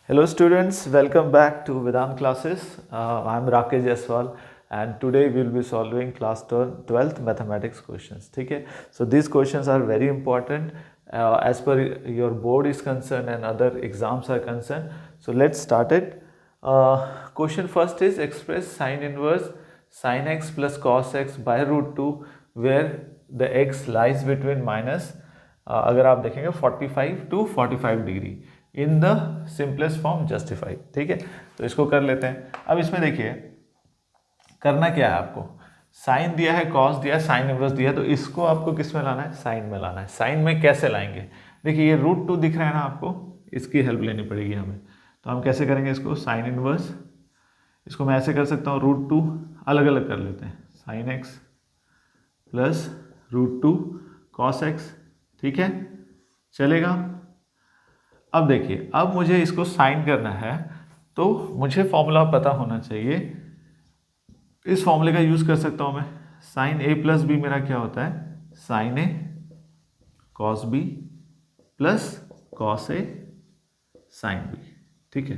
Hello students, welcome back to Vedant classes. I am Rakesh Jaiswal and today we will be solving class 12th mathematics questions. ठीक है, so these questions are very important as per your board is concerned and other exams are concerned. So let's start it. Question first is express sine inverse sin x plus cos x by root 2 where the x lies between minus अगर आप देखेंगे 45 to 45 degree in the simplest form justified. ठीक है, तो इसको कर लेते हैं. अब इसमें देखिए करना क्या है, आपको साइन दिया है, कॉस दिया है, साइन इनवर्स दिया है, तो इसको आपको किस में लाना है, साइन में लाना है. साइन में कैसे लाएंगे, देखिए ये रूट 2 दिख रहा है ना आपको, इसकी हेल्प लेनी पड़ेगी हमें. तो हम कैसे करेंगे इसको, साइन इनवर्स, इसको मैं ऐसे कर सकता हूँ रूट 2, अलग अलग कर लेते हैं, sine x plus root 2 cos x. ठीक है, चलेगा. अब देखिए, अब मुझे इसको साइन करना है तो मुझे फॉर्मूला पता होना चाहिए. इस फॉर्मूले का यूज कर सकता हूं मैं. साइन ए प्लस बी मेरा क्या होता है, sign A cos B plus cos A sine B. ठीक है,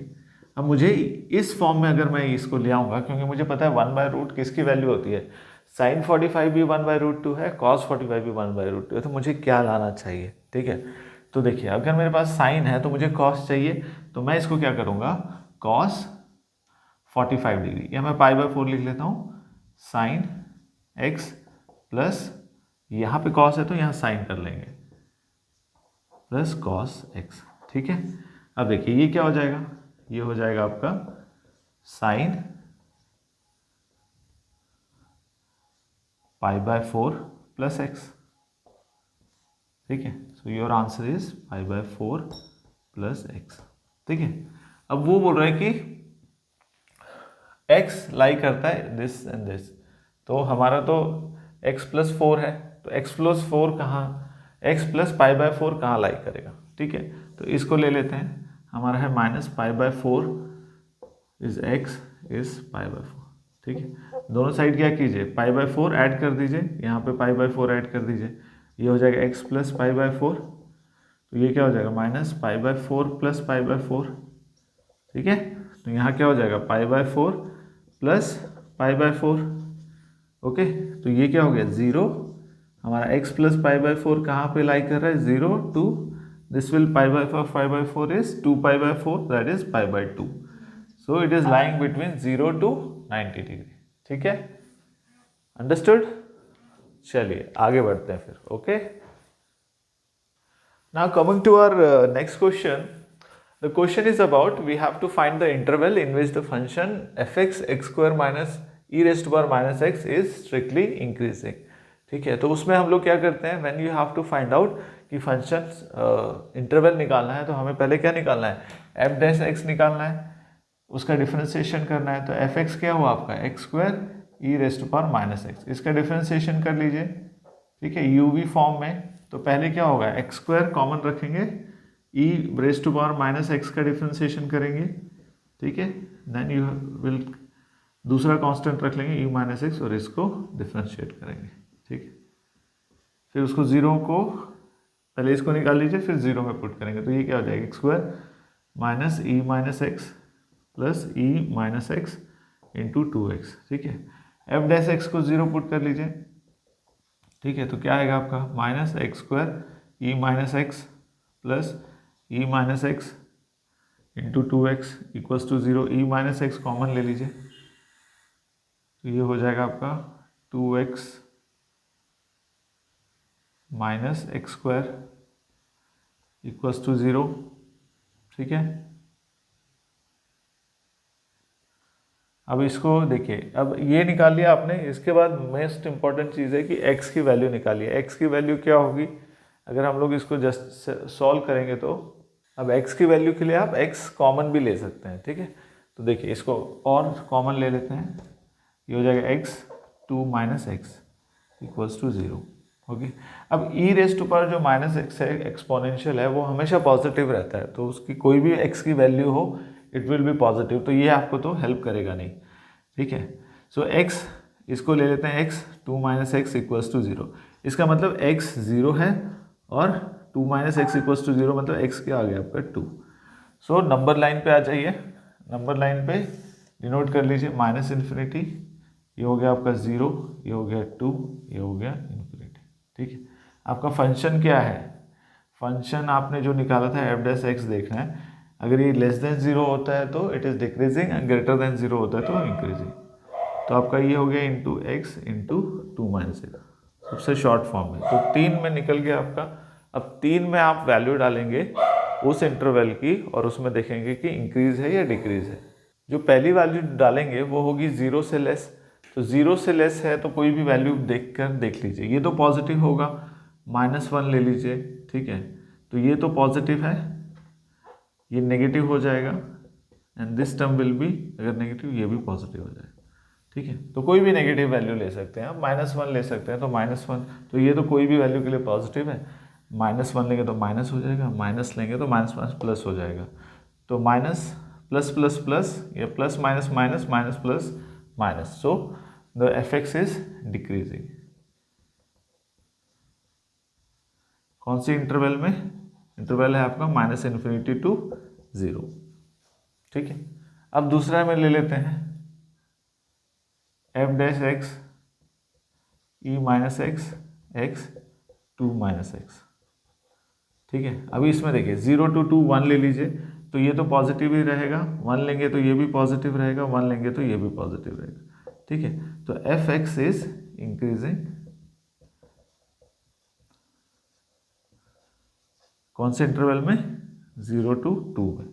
अब मुझे इस फॉर्म में अगर मैं इसको ले आऊंगा, क्योंकि मुझे पता है 1/रूट किसकी वैल्यू होती है, साइन 45 भी 1/√2 है, कॉस 45 भी 1/√2 है, तो मुझे क्या लाना चाहिए. ठीक है, तो देखिए अगर मेरे पास साइन है तो मुझे कॉस चाहिए, तो मैं इसको क्या करूँगा, कॉस 45 डिग्री, या मैं π/4 लिख लेता हूँ, साइन एक्स प्लस यहाँ पे कॉस है तो यहाँ साइन कर लेंगे प्लस कॉस एक्स. ठीक है, अब देखिए ये क्या हो जाएगा, ये हो जाएगा आपका साइन π/4 प्लस एक्स. ठीक है, so your answer is π/4 plus x. ठीक है, अब वो बोल रहा है कि x लाई करता है दिस एंड दिस, तो हमारा तो x प्लस 4 है, तो x प्लस 4 कहाँ, x प्लस π/4 कहाँ लाई करेगा. ठीक है, तो इसको ले लेते हैं, हमारा है माइनस π/4 इज x इज π/4. ठीक है, दोनों साइड क्या कीजिए, π/4 ऐड कर दीजिए, यहाँ पे π/4 ऐड कर दीजिए, ये हो जाएगा x प्लस π/4, तो ये क्या हो जाएगा माइनस π/4 प्लस π/4. ठीक है, तो यहाँ क्या हो जाएगा π/4 प्लस π/4. ओके, तो ये क्या हो गया 0, हमारा x प्लस π/4 कहाँ पे लाई कर रहा है, 0 2, this will π/4 is 2π/4 that is π/2. So it is lying between 0 to 90 degree. ठीक है, अंडरस्टूड. चलिए आगे बढ़ते हैं फिर. Okay, now coming to our next question. The question is about we have to find the interval in which the function fx x² minus e⁻ x is strictly increasing. ठीक है, तो उसमें हम लोग क्या करते हैं, when you have to find out कि फंक्शन इंटरवल निकालना है, तो हमें पहले क्या निकालना है, f' निकालना है, उसका डिफरेंशिएशन करना है. तो fx क्या हुआ आपका, x² e⁻ x, इसका डिफरेंशिएशन कर लीजिए. ठीक है, uv फॉर्म में, तो पहले क्या होगा, x² कॉमन रखेंगे, e⁻ x का डिफरेंशिएशन करेंगे. ठीक है, देन यू विल दूसरा कांस्टेंट रख लेंगे e⁻x और इसको डिफरेंशिएट करेंगे. ठीक है, फिर उसको जीरो को पहले इसको निकाल लीजिए, फिर जीरो में पुट करेंगे, तो ये क्या हो जाएगा, x² minus e⁻x plus e⁻x into 2x. ठीक है, f' को जीरो पुट कर लीजिए. ठीक है, तो क्या आएगा आपका minus x² e⁻x plus e⁻x into 2x equals to 0. e⁻x common ले लीजिए, तो ये हो जाएगा आपका 2x minus x² equals to 0. ठीक है, अब इसको देखिए, अब ये निकाल लिया आपने. इसके बाद मोस्ट इंपॉर्टेंट चीज़ है कि x की वैल्यू निकालिए. x की वैल्यू क्या होगी, अगर हम लोग इसको जस्ट सॉल्व करेंगे तो अब x की वैल्यू के लिए आप x कॉमन भी ले सकते हैं. ठीक है, तो देखिए इसको और कॉमन ले लेते हैं, ये हो जाएगा x2 - x equals to 0. Okay, अब e⁻ जो -x है, एक्सपोनेंशियल है, वो हमेशा पॉजिटिव रहता है, तो उसकी कोई भी x की वैल्यू हो इट विल बी पॉजिटिव, तो ये आपको तो हेल्प करेगा नहीं. ठीक है, सो x इसको ले लेते हैं, x2 - x इक्वल्स टू 0. इसका मतलब x 0 है और 2 - x इक्वल्स टू 0 मतलब x क्या आ गया आपका 2. सो नंबर लाइन पे आ जाइए, नंबर लाइन पे डिनोट कर लीजिए माइनस इन्फिनिटी, ये हो गया आपका 0, ये हो गया 2, ये हो गया इन्फिनिटी। ठीक है, आपका फंक्शन क्या है, फंक्शन आपने जो निकाला था एफ डैश एक्स देखना है। अगर ये लेस देन 0 होता है तो it is decreasing, greater than 0 होता है तो इंक्रीजिंग। तो आपका ये हो गया into x into 2 minus x, सबसे शॉर्ट फॉर्म में। तो 3 में निकल गया आपका। अब 3 में आप वैल्यू डालेंगे उस इंटरवल की और उसमें देखेंगे कि इंक्रीज है या डिक्रीज है। जो पहली वैल्यू डालेंगे वो होगी 0 से लेस। तो 0 से लेस है तो कोई भी वैल्यू देख लीजिए, ये तो पॉजिटिव होगा, -1 ले लीजिए। ठीक है, तो ये तो पॉजिटिव है, ये नेगेटिव हो जाएगा and this term will be, अगर नेगेटिव ये भी पॉजिटिव हो जाएगा। ठीक है, तो कोई भी नेगेटिव वैल्यू ले सकते हैं आप, -1 ले सकते हैं तो -1, तो ये तो कोई भी वैल्यू के लिए पॉजिटिव है। -1 लेंगे तो माइनस हो जाएगा, माइनस लेंगे तो माइनस प्लस हो जाएगा। तो माइनस प्लस प्लस प्लस, या plus minus minus minus plus minus, so the F x is decreasing. कौन सी इंटरवल में, इंटरवल है आपका -इन्फिनिटी टू 0। ठीक है, अब दूसरा में ले लेते हैं F dash x e minus x x 2 minus x. ठीक है, अभी इसमें देखिए 0 to 2 1 ले लीजिए, तो ये तो पॉजिटिव ही रहेगा, 1 लेंगे तो ये भी पॉजिटिव रहेगा, 1 लेंगे तो ये भी पॉजिटिव रहेगा। ठीक है, तो एफ एक्स इज इंक्रीजिंग, कौन से इंटरवल में, 0 to 2 में।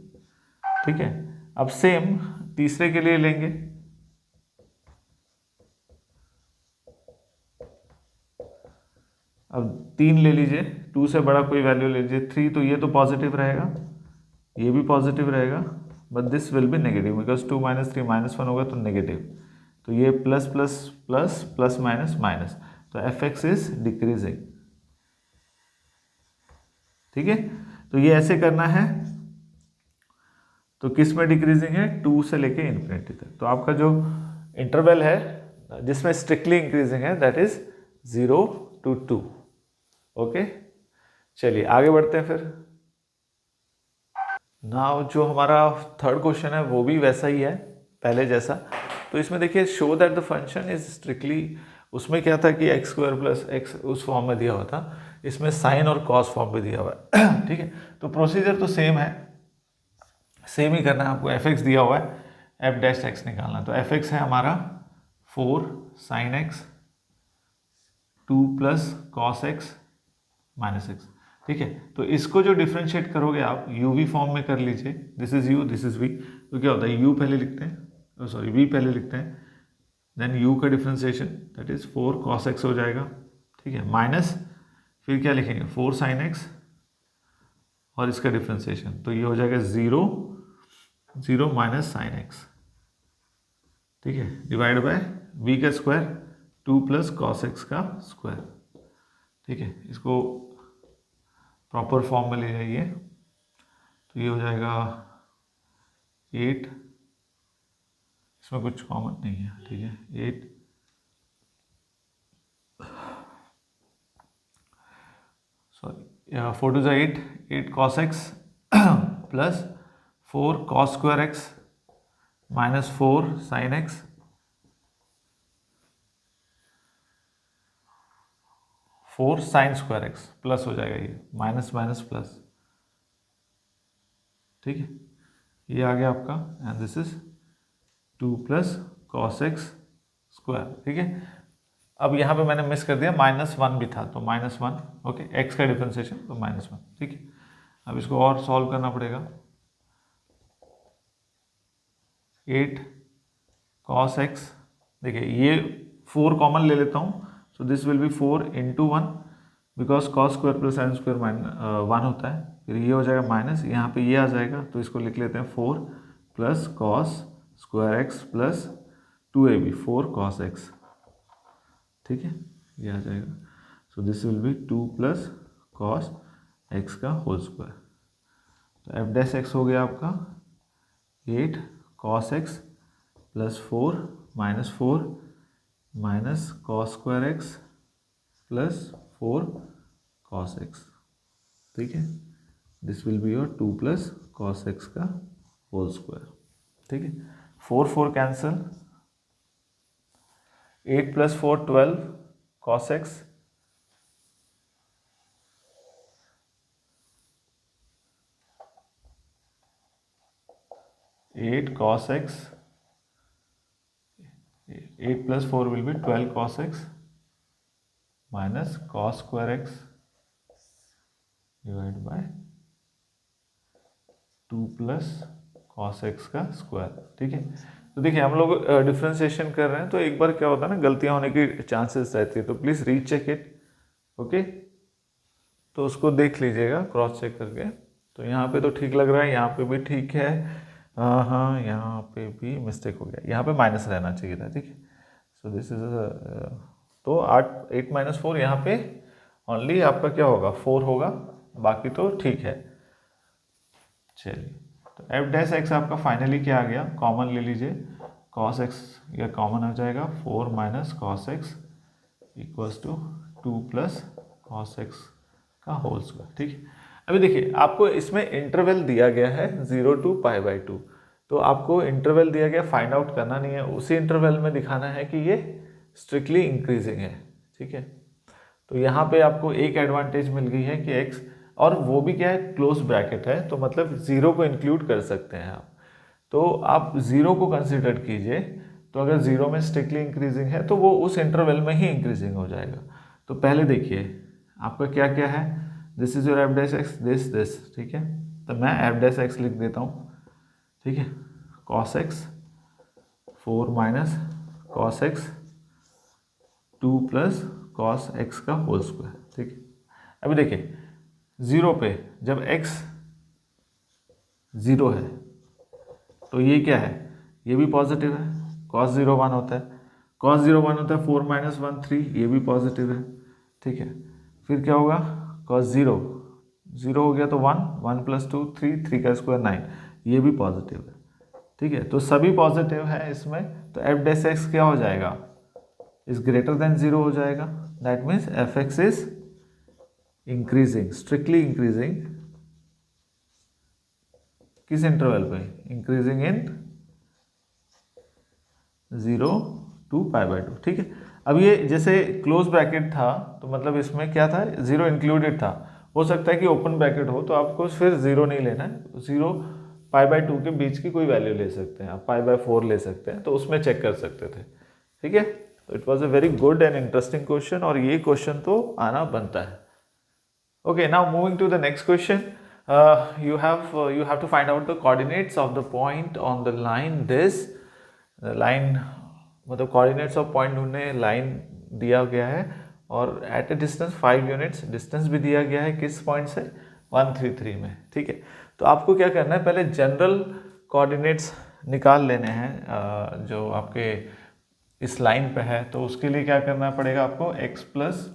ठीक है, अब सेम तीसरे के लिए लेंगे, अब 3 ले लीजिए, 2 से बड़ा कोई वैल्यू ले लीजिए, 3, तो ये तो पॉजिटिव रहेगा, ये भी पॉजिटिव रहेगा, but this will B negative because 2 - 3 -1 होगा तो नेगेटिव, तो ये plus plus plus plus minus minus, तो एफ एक्स इज डिक्रीजिंग। ठीक है, तो ये ऐसे करना है, तो किस में डिक्रीजिंग है, 2 से लेके इन्फिनिटी तक। तो आपका जो इंटरवल है जिसमें स्ट्रिक्टली इंक्रीजिंग है दैट इज 0 to 2। ओके, चलिए आगे बढ़ते हैं फिर। नाउ जो हमारा थर्ड क्वेश्चन है वो भी वैसा ही है पहले जैसा। तो इसमें देखिए show that the function is strictly, उसमें क्या था कि x² + x उस फॉर्म में दिया हुआ था, इसमें साइन और कॉस फॉर्म में दिया हुआ है। ठीक है, तो प्रोसीजर तो सेम है, सेम ही करना है आपको। एफ एक्स दिया हुआ है, एफ डैश एक्स निकालना, तो एफ एक्स है हमारा 4 sin x 2 + cos x - x। ठीक है, तो इसको जो डिफ्रेंशिएट करोगे आप यू वी फॉर्म में कर लीजिए, this is u this is v. तो क्या होता है, यू पहले लिखते हैं, सॉरी वी पहले लिखते हैं, देन यू का differentiation that is 4 cos x हो जाएगा। ठीक है, माइनस फिर क्या लिखेंगे 4 sin x और इसका डिफ्रेंशिएशन, तो ये हो जाएगा 0 0 - sin x। ठीक है, डिवाइड बाय वी का स्क्वायर 2 + cos x का स्क्वायर। ठीक है, इसको प्रॉपर फॉर्म में ले जाइए, तो ये हो जाएगा 8, इसमें कुछ कॉमन नहीं है। ठीक है, 8 sorry 4 to 8 8 cos x plus 4 cos² x -4 sin x 4 sin² x plus हो जाएगा, ये माइनस माइनस प्लस। ठीक है, ये आ गया आपका and this is 2 + cos x²। ठीक है, अब यहाँ पे मैंने मिस कर दिया, -1 भी था तो -1। ओके, x का डिफरेंशिएशन तो -1। ठीक है, अब इसको और सॉल्व करना पड़ेगा। 8 cos x, देखिए ये 4 कॉमन ले लेता हूँ, so this will B 4 × 1 because cos² + sin² 1 होता है, फिर ये हो जाएगा माइनस, यहाँ पे ये आ जाएगा तो इसको लिख लेते हैं 4 + cos² x + 2ab 4 cos x। ठीक है, ये आ जाएगा, so this will B 2 + cos x का होल स्क्वायर। तो एफ डैश एक्स हो गया आपका 8 cos x + 4 -4 cos² x + 4 cos x। ठीक है, this will be your 2 plus cos x का होल स्क्वायर, ठीक है। 4 4 cancel, 8 plus 4 12 cos x, 8 cos x, 8 plus 4 will be 12 cos x minus cos square x divided by 2 plus cos x का square, ठीक है। तो देखिए हम लोग डिफ्रेंशिएशन कर रहे हैं तो एक बार क्या होता है ना, गलतियां होने की चांसेस रहती है, तो प्लीज़ रीचेक इट, ओके। तो उसको देख लीजिएगा क्रॉस चेक करके। तो यहाँ पे तो ठीक लग रहा है, यहाँ पे भी ठीक है, हाँ यहाँ पे भी मिस्टेक हो गया, यहाँ पे माइनस रहना चाहिए था, ठीक है। सो दिस इज तो 8 माइनस 4 यहाँ पे ओनली आपका क्या होगा 4 होगा, बाकी तो ठीक है। चलिए तो एफ डैश एक्स आपका फाइनली क्या आ गया, कॉमन ले लीजिए, कॉस एक्स या कॉमन आ जाएगा, 4 minus cos x equals to 2 plus cos x का होल स्क्वायर, ठीक है। अभी देखिए आपको इसमें इंटरवल दिया गया है 0 to π/2, तो आपको इंटरवल दिया गया, फाइंड आउट करना नहीं है, उसी इंटरवल में दिखाना है कि ये स्ट्रिक्टली इंक्रीजिंग है, ठीक है। तो यहाँ पे आपको एक एडवांटेज मिल गई है कि x, और वो भी क्या है क्लोज ब्रैकेट है, तो मतलब 0 को इंक्लूड कर सकते हैं आप, तो आप 0 को कंसिडर कीजिए। तो अगर 0 में स्ट्रिक्टली इंक्रीजिंग है तो वो उस इंटरवल में ही इंक्रीजिंग हो जाएगा। तो पहले देखिए आपका क्या क्या है, this is your F dash x, this, ठीक है। तो मैं एफ डैश एक्स लिख देता हूँ, ठीक है, cos x 4 minus cos x 2 plus cos x का होल स्क्वायर, ठीक है। अभी देखिए 0 पे जब x 0 है तो ये क्या है, ये भी पॉजिटिव है, cos 0 1 होता है, cos 0 1 होता है, 4 माइनस 1 3, ये भी पॉजिटिव है, ठीक है। फिर क्या होगा, cos 0 0 हो गया तो 1, 1 प्लस 2 3, 3 का स्क्वायर 9, ये भी पॉजिटिव है, ठीक है। तो सभी पॉजिटिव है इसमें, तो एफ डैश एक्स क्या हो जाएगा, इज ग्रेटर देन 0 हो जाएगा, that means F x is increasing, strictly increasing, किस इंटरवल पे, इंक्रीजिंग इन 0 to π/2, ठीक है। अब ये जैसे क्लोज ब्रैकेट था तो मतलब इसमें क्या था, 0 इंक्लूडेड था, हो सकता है कि ओपन ब्रैकेट हो तो आपको फिर 0 नहीं लेना है, 0 π/2 के बीच की कोई वैल्यू ले सकते हैं आप, π/4 ले सकते हैं, तो उसमें चेक कर सकते थे, ठीक है। तो it was a very good and interesting question, और ये क्वेश्चन तो आना बनता है। Okay, now moving to the next question. You have to find out the coordinates of the point on the line this. The line मतलब coordinates of point ढूंढने, line दिया गया है और at a distance 5 units, distance भी दिया गया है किस point से 133 में, ठीक है। तो आपको क्या करना है, पहले जनरल कोऑर्डिनेट्स निकाल लेने हैं जो आपके इस लाइन पे है, तो उसके लिए क्या करना पड़ेगा आपको, x plus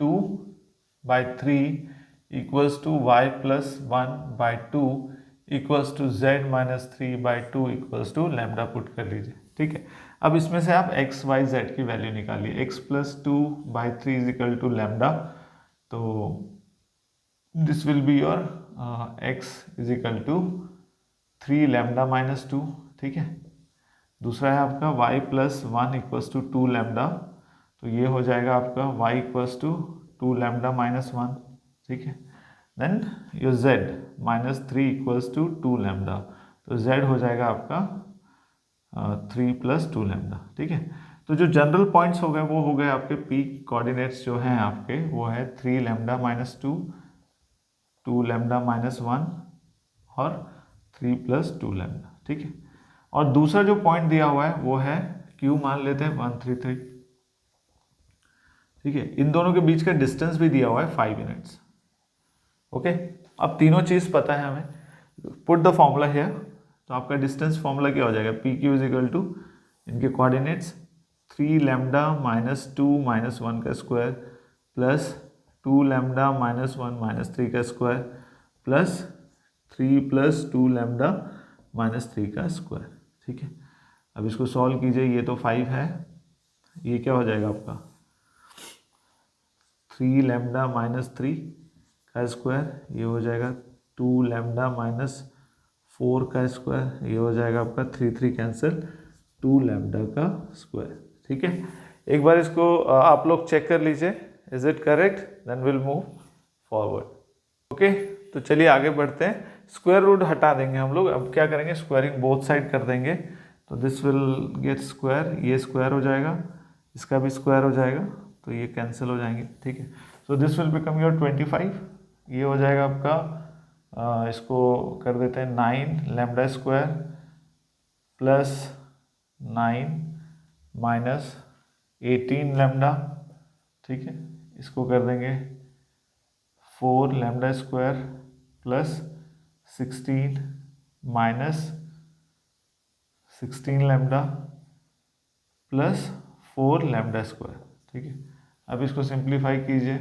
2/3 equals to y plus 1/2 equals to z minus 3/2 equals to lambda put कर लीजिए, ठीक है। अब इसमें से आप x y z की वैल्यू निकालिए, x plus 2/3 is equal to lambda, तो this will be your x is equal to 3 lambda minus 2, ठीक है। दूसरा है आपका y plus 1 equals to 2 lambda, तो ये हो जाएगा आपका y equals to 2 lambda minus 1, ठीक है। Then your z minus 3 equals to 2 lambda, तो z हो जाएगा आपका 3 प्लस 2 लैम्डा, ठीक है। तो जो जनरल पॉइंट्स हो गए वो हो गए आपके पी कोऑर्डिनेट्स जो हैं आपके, वो है 3 लैम्डा माइनस 2, 2 लैम्डा माइनस 1 और 3 प्लस 2 लैम्डा, ठीक है। और दूसरा जो पॉइंट दिया हुआ है वो है Q, मान लेते हैं 133, ठीक है। इन दोनों के बीच का डिस्टेंस भी दिया हुआ है 5 यूनिट्स, ओके। अब तीनों चीज पता है हमें, पुट द फॉर्मूला हियर, तो आपका डिस्टेंस फॉर्मूला क्या हो जाएगा, p q is equal to इनके कोऑर्डिनेट्स 3 लैम्डा माइनस 2 माइनस 1 का square plus 2 lambda minus 1 minus 3 का square plus 3 plus 2 lambda minus 3 का स्क्वायर, ठीक है। अब इसको सॉल्व कीजिए, ये तो 5 है, ये क्या हो जाएगा आपका 3 लैम्डा माइनस 3 का स्क्वायर, ये हो जाएगा 2 लैम्डा माइनस 4 का स्क्वायर, ये हो जाएगा आपका 3 कैंसिल 2 लैम्डा का स्क्वायर। ठीक है, एक बार इसको आप लोग चेक कर लीजिए, is it correct, then will move forward. Okay, तो चलिए आगे बढ़ते हैं। स्क्वायर रूट हटा देंगे हम लोग, अब क्या करेंगे, स्क्वायरिंग बोथ साइड कर देंगे। तो दिस विल गेट स्क्वायर, ये स्क्वायर हो जाएगा, इसका भी स्क्वायर हो जाएगा, तो ये कैंसिल हो जाएंगे। ठीक है, so this will become your 25, ये हो जाएगा आपका इसको कर देते हैं 9 lambda square plus 9 minus 18 lambda. ठीक है, इसको कर देंगे 4 lambda square plus 16 minus 16 lambda plus 4 lambda square. ठीक है, अब इसको सिंप्लीफाई कीजिए।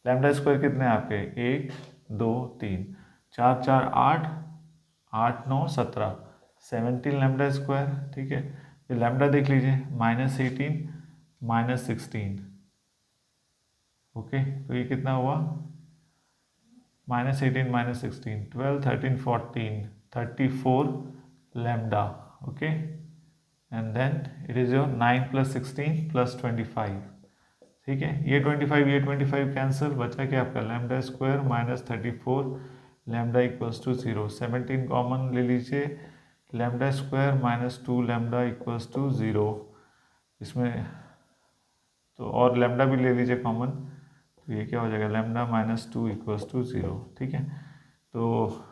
लैम्डा स्क्वायर कितने हैं आपके, 1 2 3 4 4 8 8 9 17 17 लैम्डा स्क्वायर। ठीक है, फिर लैम्डा देख लीजिए, -18 -16। ओके, तो ये कितना हुआ, -18 -16 12 13 14 34 lambda. Okay, and then it is your 9 + 16 + 25। ठीक है, ये 25 कैंसिल, बचा क्या आपका lambda square -34 lambda equals to 0। 17 common ले लीजिए, lambda square -2 lambda equals to 0 इसमें, तो और लैम्डा भी ले लीजिए कॉमन, तो ये क्या हो जाएगा, लैम्डा -2 इक्वल्स टू 0। ठीक है, तो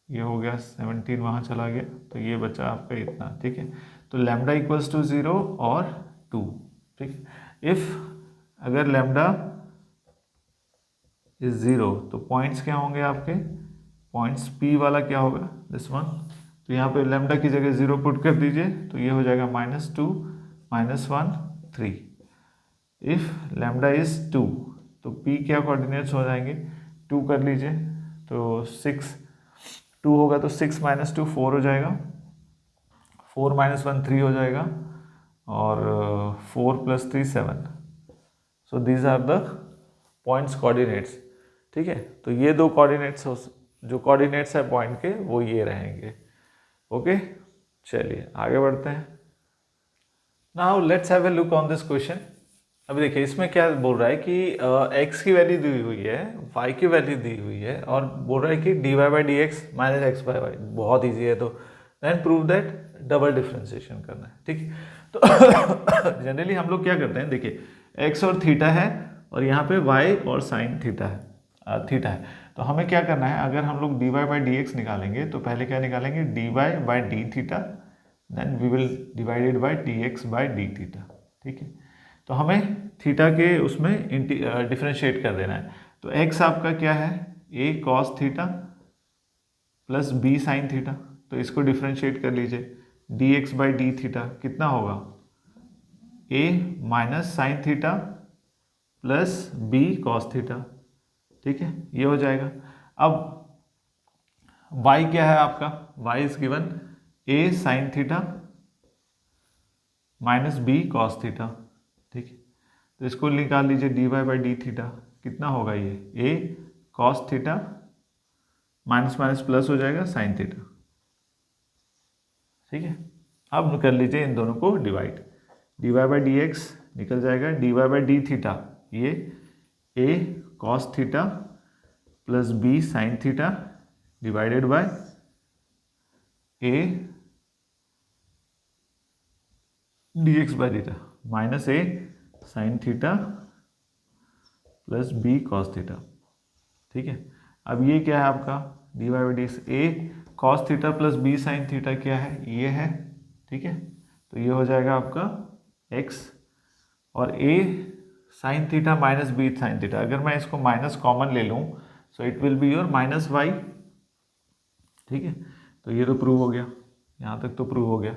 ये हो गया 17 वहाँ चला गया, तो ये बचा आपका इतना। ठीक है, तो लैम्डा इक्वल्स टू 0 और 2। ठीक है, इफ अगर लैम्डा इज 0 तो पॉइंट्स क्या होंगे आपके, पॉइंट्स P वाला क्या होगा, दिस वन, तो यहाँ पे लैम्डा की जगह 0 पुट कर दीजिए, तो ये हो जाएगा -2 -1 3। इफ लैम्डा इज 2 तो P क्या कोऑर्डिनेट्स हो जाएंगे, 2 कर लीजिए, तो 6 2 होगा तो 6 - 2 4 हो जाएगा, 4 - 1 3 हो जाएगा, और 4 + 3 7। So these are the points coordinates. ठीक है, तो ये दो कोऑर्डिनेट्स जो कोऑर्डिनेट्स है पॉइंट के वो ये रहेंगे। ओके, चलिए आगे बढ़ते हैं। Now let's have a look on this question. अभी देखिए इसमें क्या बोल रहा है कि x की वैल्यू दी हुई है, y की वैल्यू दी हुई है, और बोल रहा है कि dy/dx - x/y, बहुत ईजी है, तो then prove that double differentiation करना है। ठीक है, तो जनरली हम लोग क्या करते हैं, देखिए x और थीटा है, और यहाँ पे y और साइन थीटा है, तो हमें क्या करना है, अगर हम लोग dy/dx निकालेंगे तो पहले क्या निकालेंगे, dy/d theta, then we will divided by dx/d theta. ठीक है, तो हमें थीटा के उसमें डिफ्रेंशिएट कर देना है। तो x आपका क्या है, a cos theta plus b sin theta, तो इसको डिफ्रेंशिएट कर लीजिए, dx/d थीटा कितना होगा, a minus sine theta plus b cos theta. ठीक है, ये हो जाएगा। अब y क्या है आपका, y is given a sin theta minus b cos theta. ठीक है, तो इसको निकाल लीजिए, dy/d थीटा कितना होगा, ये a cos theta minus minus plus हो जाएगा साइन थीटा। ठीक है, अब कर लीजिए इन दोनों को डिवाइड, dy/dx निकल जाएगा, dy/d थीटा ये a cos theta plus b sine theta divided by a dx/d minus a sine theta plus b cos theta. ठीक है, अब ये क्या है आपका, dy/dx a cos theta plus b sine theta क्या है, ये है। ठीक है, तो ये हो जाएगा आपका x, और a sine theta minus b sine theta, अगर मैं इसको माइनस कॉमन ले लूँ so it will be your -y। ठीक है, तो ये तो प्रूव हो गया, यहाँ तक तो प्रूव हो गया,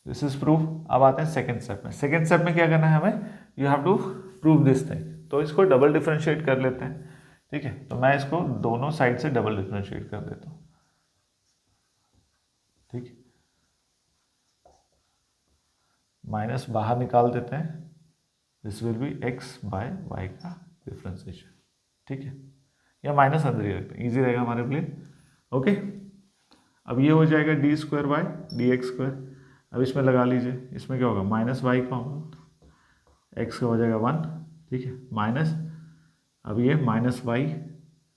दिस इज प्रूफ। अब आते हैं सेकेंड स्टेप में। सेकेंड स्टेप में क्या करना है हमें, you have to prove this thing, तो इसको डबल डिफ्रेंशिएट कर लेते हैं। ठीक है, तो मैं इसको दोनों साइड से डबल डिफ्रेंशिएट कर देता हूँ। ठीक है, माइनस बाहर निकाल देते हैं, दिस विल बी x/y का डिफ्रेंशिएशन। ठीक है, या माइनस अंदर ही रखते हैं, ईजी रहेगा हमारे लिए। ओके, अब ये हो जाएगा D square by d x square. अब इसमें लगा लीजिए, इसमें क्या होगा, माइनस वाई कॉमन, एक्स का हो जाएगा 1, ठीक है, माइनस, अब ये माइनस वाई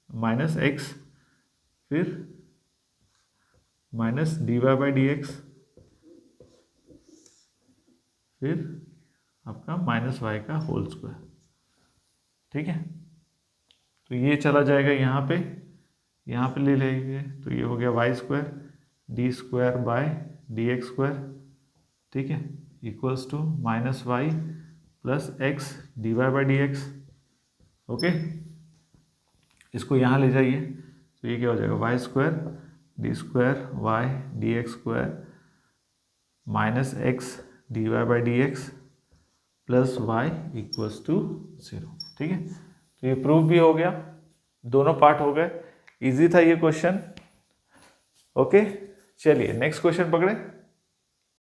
माइनस एक्स, फिर minus d y by d x, फिर आपका माइनस वाई का होल स्क्वायर, ठीक है। तो ये चला जाएगा यहाँ पे ले लेंगे, तो ये हो गया y square d square by d x square, ठीक है, equals to minus y plus x d y by d x. Okay, इसको यहाँ ले जाइए, तो ये क्या हो जाएगा, y square d square y d x square minus x d y by d x plus y equals to 0, ठीक है। तो ये प्रूफ भी हो गया, दोनों पार्ट हो गए, इजी था ये क्वेश्चन। ओके, चलिए नेक्स्ट क्वेश्चन पकड़े।